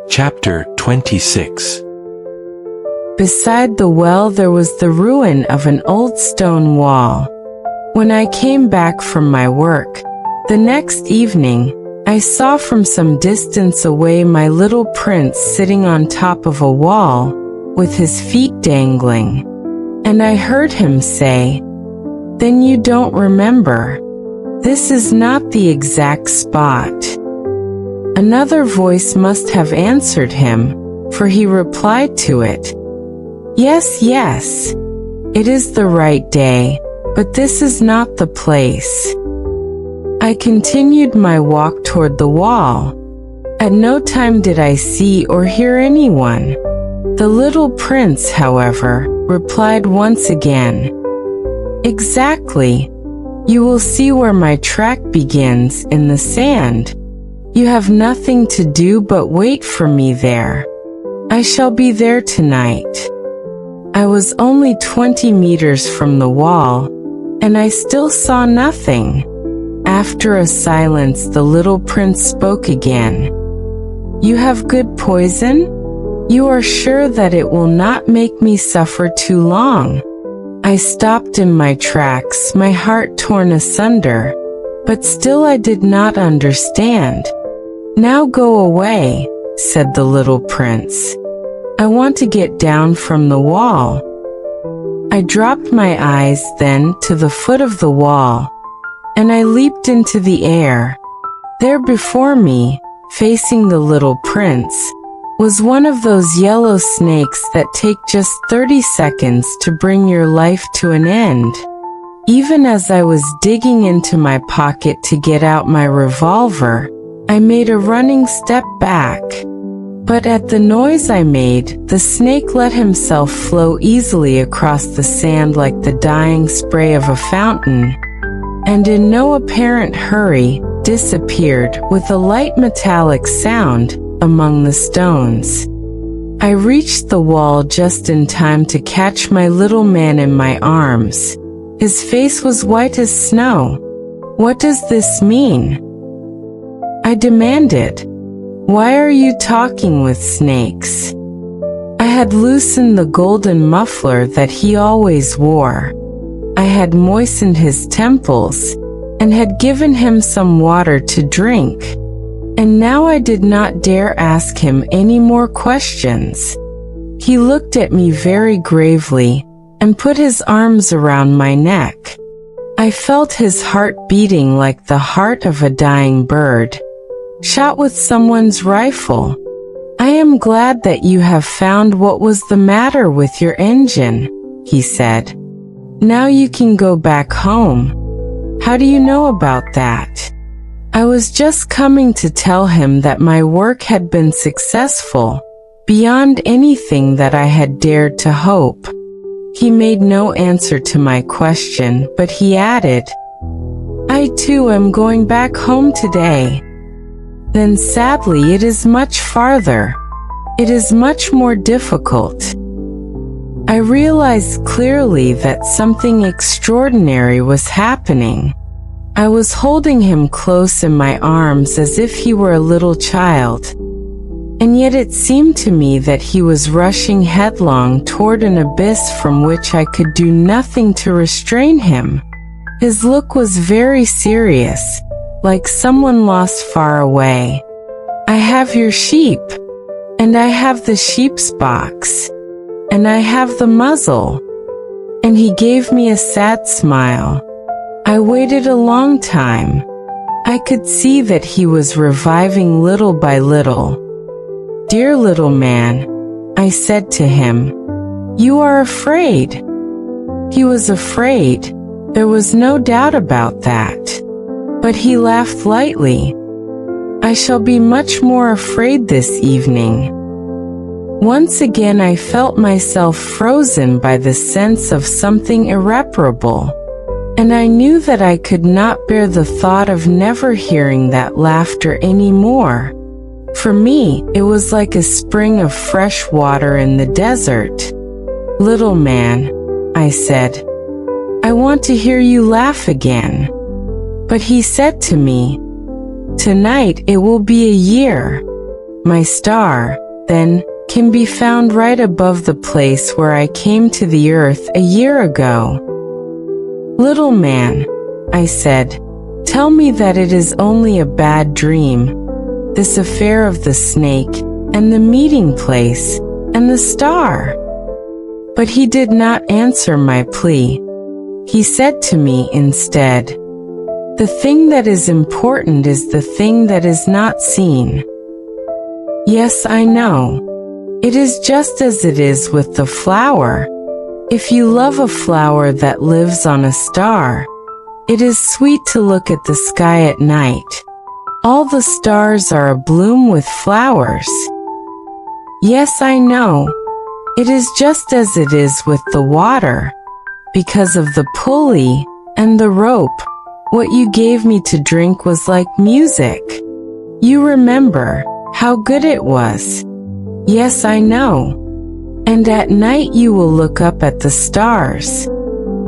Chapter 26. Beside the well there was the ruin of an old stone wall. When I came back from my work, the next evening, I saw from some distance away my little prince sitting on top of a wall, with his feet dangling. And I heard him say, "Then you don't remember. This is not the exact spot." Another voice must have answered him, for he replied to it, "Yes, yes. It is the right day, but this is not the place." I continued my walk toward the wall. At no time did I see or hear anyone. The little prince, however, replied once again, "Exactly. You will see where my track begins in the sand. You have nothing to do but wait for me there. I shall be there tonight." I was only 20 meters from the wall, and I still saw nothing. After a silence, the little prince spoke again. "You have good poison? You are sure that it will not make me suffer too long?" I stopped in my tracks, my heart torn asunder, but still I did not understand. "Now go away," said the little prince. "I want to get down from the wall." I dropped my eyes then to the foot of the wall, and I leaped into the air. There before me, facing the little prince, was one of those yellow snakes that take just 30 seconds to bring your life to an end. Even as I was digging into my pocket to get out my revolver, I made a running step back. But at the noise I made, the snake let himself flow easily across the sand like the dying spray of a fountain, and in no apparent hurry, disappeared with a light metallic sound among the stones. I reached the wall just in time to catch my little man in my arms. His face was white as snow. "What does this mean?" I demanded. "Why are you talking with snakes?" I had loosened the golden muffler that he always wore. I had moistened his temples, and had given him some water to drink. And now I did not dare ask him any more questions. He looked at me very gravely, and put his arms around my neck. I felt his heart beating like the heart of a dying bird, shot with someone's rifle. "I am glad that you have found what was the matter with your engine," he said. "Now you can go back home." "How do you know about that?" I was just coming to tell him that my work had been successful, beyond anything that I had dared to hope. He made no answer to my question, but he added, "I too am going back home today." "Then sadly it is much farther. It is much more difficult." I realized clearly that something extraordinary was happening. I was holding him close in my arms as if he were a little child. And yet it seemed to me that he was rushing headlong toward an abyss from which I could do nothing to restrain him. His look was very serious, like someone lost far away. "I have your sheep, and I have the sheep's box, and I have the muzzle." And he gave me a sad smile. I waited a long time. I could see that he was reviving little by little. "Dear little man," I said to him, "you are afraid." He was afraid. There was no doubt about that. But he laughed lightly. "I shall be much more afraid this evening." Once again I felt myself frozen by the sense of something irreparable. And I knew that I could not bear the thought of never hearing that laughter any more. For me, it was like a spring of fresh water in the desert. "Little man," I said, "I want to hear you laugh again." But he said to me, "Tonight it will be a year." my star, then, can be found right above the place where I came to the earth a year ago. Little man, I said, tell me that it is only a bad dream, this affair of the snake, and the meeting place, and the star. But he did not answer my plea. He said to me instead, the thing that is important is the thing that is not seen. Yes, I know. It is just as it is with the flower. If you love a flower that lives on a star, it is sweet to look at the sky at night. All the stars are abloom with flowers. Yes, I know. It is just as it is with the water. Because of the pulley and the rope, what you gave me to drink was like music. You remember how good it was. Yes, I know. And at night you will look up at the stars.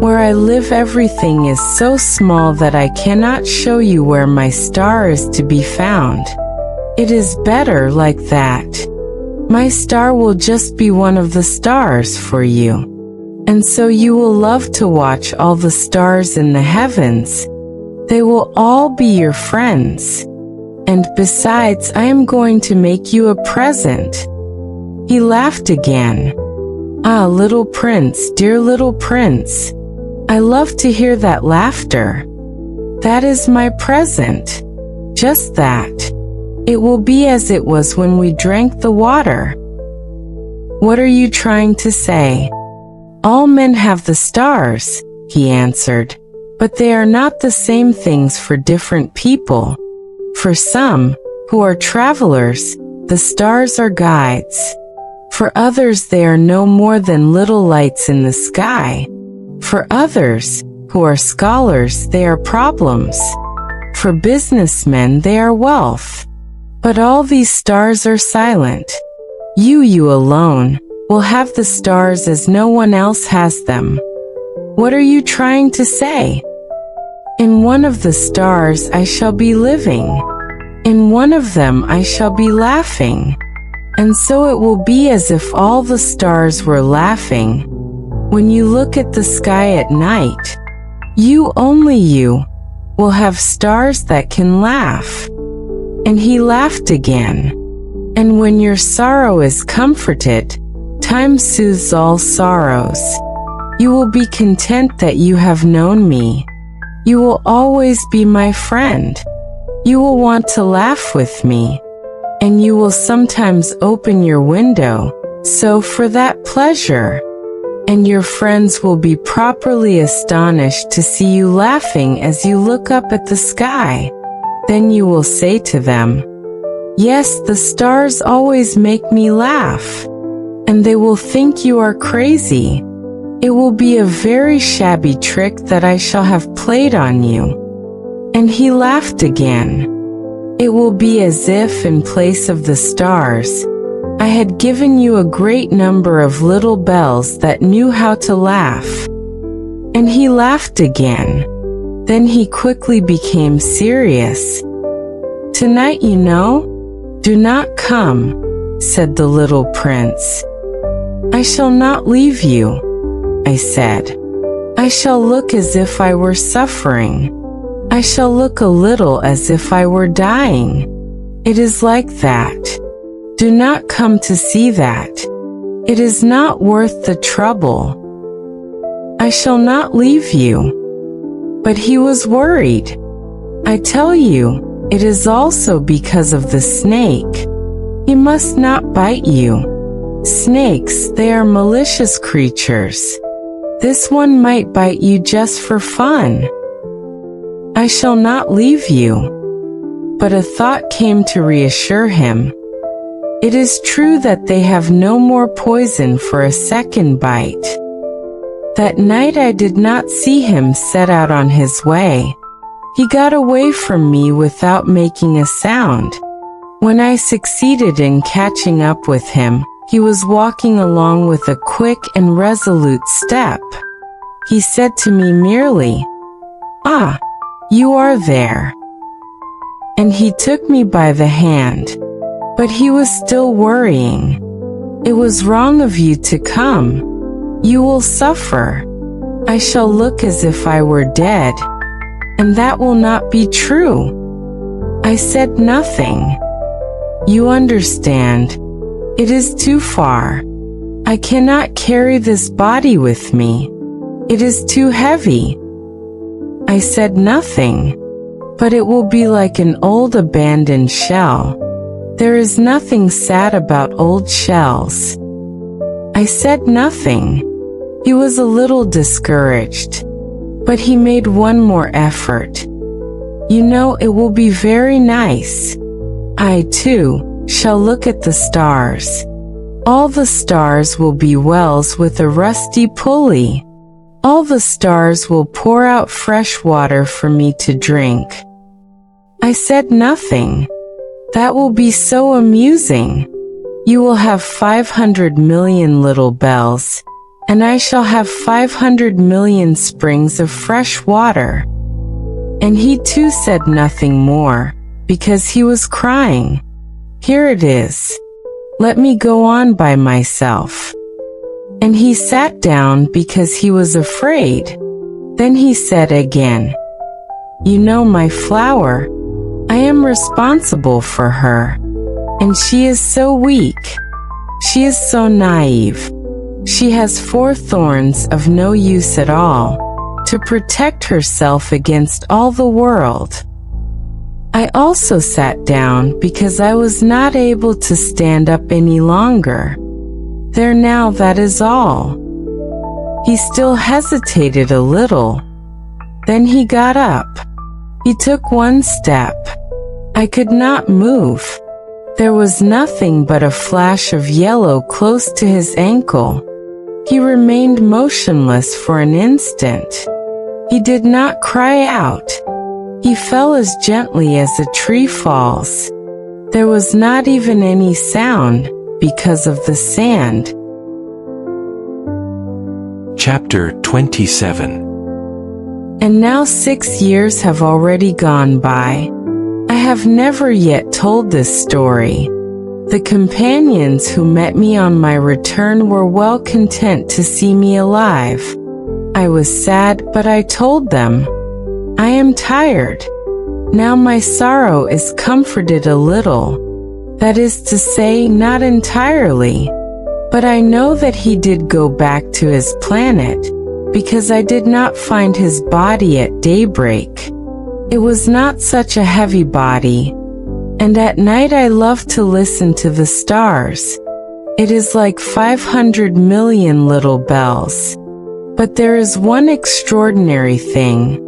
Where I live, everything is so small that I cannot show you where my star is to be found. It is better like that. My star will just be one of the stars for you. And so you will love to watch all the stars in the heavens. They will all be your friends. And besides, I am going to make you a present. He laughed again. Ah, little prince, dear little prince. I love to hear that laughter. That is my present. Just that. It will be as it was when we drank the water. What are you trying to say? All men have the stars, he answered, but they are not the same things for different people. For some, who are travelers, the stars are guides. For others, they are no more than little lights in the sky. For others, who are scholars, they are problems. For businessmen, they are wealth. But all these stars are silent. You alone, will have the stars as no one else has them. What are you trying to say? In one of the stars I shall be living. In one of them I shall be laughing. And so it will be as if all the stars were laughing. When you look at the sky at night, you, only you, will have stars that can laugh. And he laughed again. And when your sorrow is comforted, time soothes all sorrows. You will be content that you have known me. You will always be my friend. You will want to laugh with me. And you will sometimes open your window, so for that pleasure. And your friends will be properly astonished to see you laughing as you look up at the sky. Then you will say to them, yes, the stars always make me laugh. And they will think you are crazy. It will be a very shabby trick that I shall have played on you. And he laughed again. It will be as if, in place of the stars, I had given you a great number of little bells that knew how to laugh. And he laughed again. Then he quickly became serious. Tonight, you know, do not come, said the little prince. I shall not leave you, I said. I shall look as if I were suffering. I shall look a little as if I were dying. It is like that. Do not come to see that. It is not worth the trouble. I shall not leave you. But he was worried. I tell you, it is also because of the snake. He must not bite you. Snakes, they are malicious creatures. This one might bite you just for fun. I shall not leave you. But a thought came to reassure him. It is true that they have no more poison for a second bite. That night I did not see him set out on his way. He got away from me without making a sound. When I succeeded in catching up with him, he was walking along with a quick and resolute step. He said to me merely, "Ah, you are there." And he took me by the hand. But he was still worrying. It was wrong of you to come. You will suffer. I shall look as if I were dead. And that will not be true. I said nothing. You understand. It is too far. I cannot carry this body with me. It is too heavy. I said nothing. But it will be like an old abandoned shell. There is nothing sad about old shells. I said nothing. He was a little discouraged. But he made one more effort. You know, it will be very nice. I, too, shall look at the stars. All the stars will be wells with a rusty pulley. All the stars will pour out fresh water for me to drink. I said nothing. That will be so amusing. You will have 500 million little bells, and I shall have 500 million springs of fresh water. And he too said nothing more, because he was crying. Here it is. Let me go on by myself. And he sat down because he was afraid. Then he said again, You know my flower? I am responsible for her. And she is so weak. She is so naive. She has 4 thorns of no use at all, to protect herself against all the world. I also sat down because I was not able to stand up any longer. There now, that is all. He still hesitated a little. Then he got up. He took one step. I could not move. There was nothing but a flash of yellow close to his ankle. He remained motionless for an instant. He did not cry out. He fell as gently as a tree falls. There was not even any sound because of the sand. Chapter 27. And now 6 years have already gone by. I have never yet told this story. The companions who met me on my return were well content to see me alive. I was sad, but I told them, I am tired. Now my sorrow is comforted a little. That is to say, not entirely. But I know that he did go back to his planet, because I did not find his body at daybreak. It was not such a heavy body. And at night I love to listen to the stars. It is like 500 million little bells. But there is one extraordinary thing.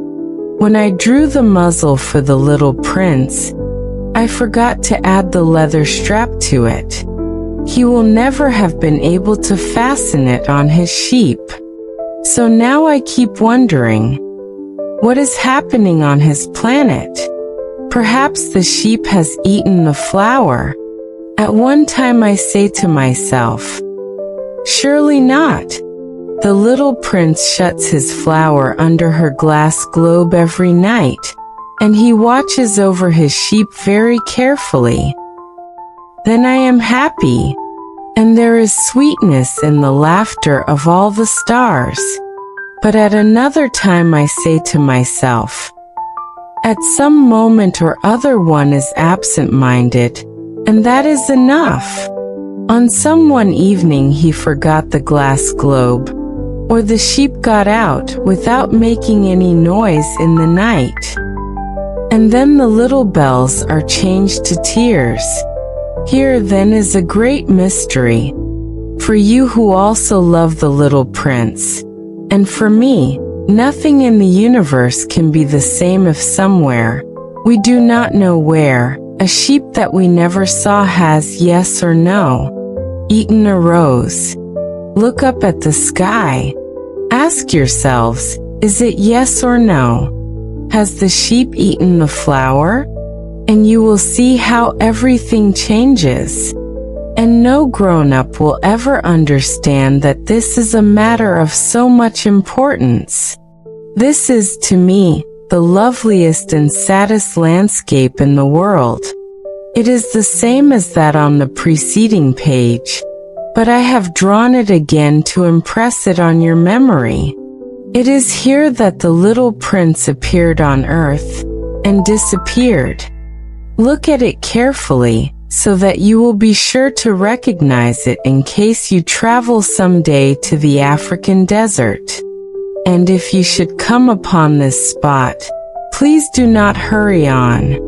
When I drew the muzzle for the little prince, I forgot to add the leather strap to it. He will never have been able to fasten it on his sheep. So now I keep wondering, what is happening on his planet? Perhaps the sheep has eaten the flower. At one time I say to myself, surely not. The little prince shuts his flower under her glass globe every night, and he watches over his sheep very carefully. Then I am happy, and there is sweetness in the laughter of all the stars. But at another time I say to myself, at some moment or other one is absent-minded, and that is enough. On some one evening he forgot the glass globe, or the sheep got out without making any noise in the night. And then the little bells are changed to tears. Here then is a great mystery. For you who also love the little prince, and for me, nothing in the universe can be the same if somewhere, we do not know where, a sheep that we never saw has, yes or no, eaten a rose. Look up at the sky. Ask yourselves, is it yes or no? Has the sheep eaten the flower? And you will see how everything changes. And no grown-up will ever understand that this is a matter of so much importance. This is, to me, the loveliest and saddest landscape in the world. It is the same as that on the preceding page, but I have drawn it again to impress it on your memory. It is here that the little prince appeared on earth and disappeared. Look at it carefully, so that you will be sure to recognize it in case you travel someday to the African desert. And if you should come upon this spot, please do not hurry on.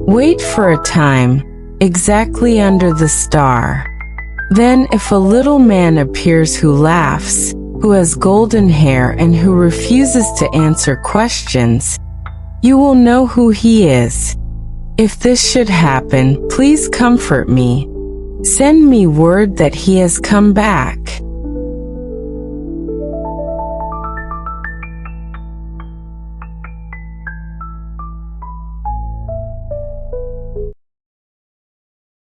Wait for a time, exactly under the star. Then if a little man appears who laughs, who has golden hair and who refuses to answer questions, you will know who he is. If this should happen, please comfort me. Send me word that he has come back.